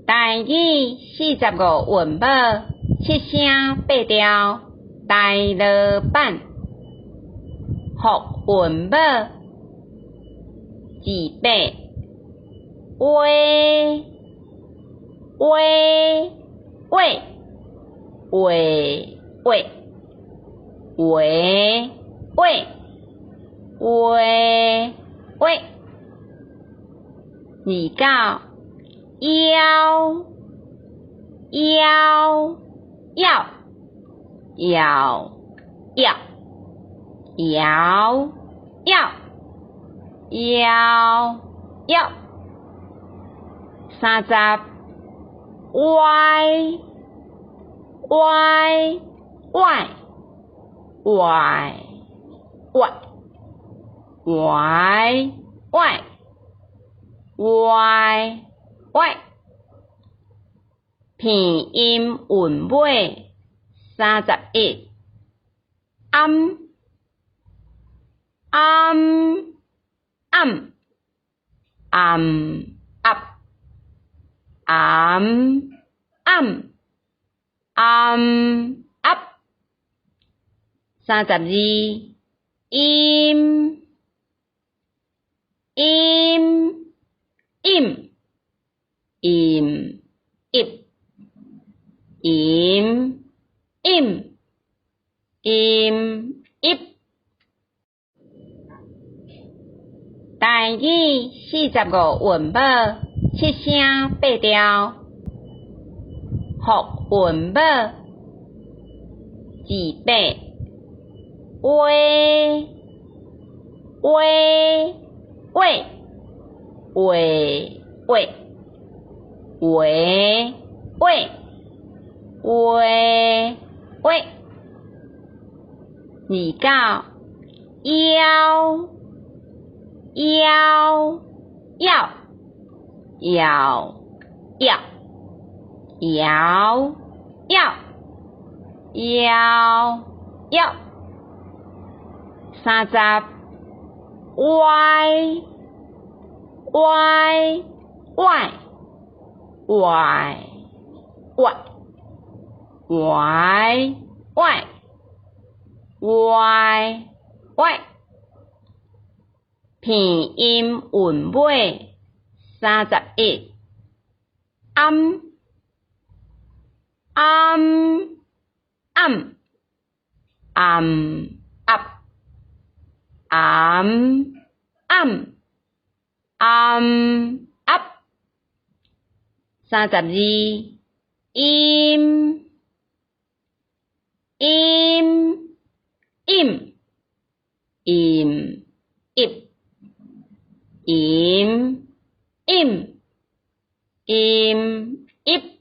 台语45文本，7声8调，大乐版。福文本字8，喂喂喂喂喂喂喂喂喂，字9，腰腰腰腰腰摇摇摇摇，30歪歪歪歪歪歪歪歪歪，片音韵尾31，暗暗暗暗暗暗暗暗暗，32音音音音音音音音音。台语45文本，7声8调，福文本字8，喂喂喂喂喂喂喂喂喂，字9，腰腰腰腰腰腰腰腰腰，30歪歪歪歪歪歪歪歪歪，片音韵尾31，暗暗暗暗暗暗暗暗暗，32音音音音音音音音音。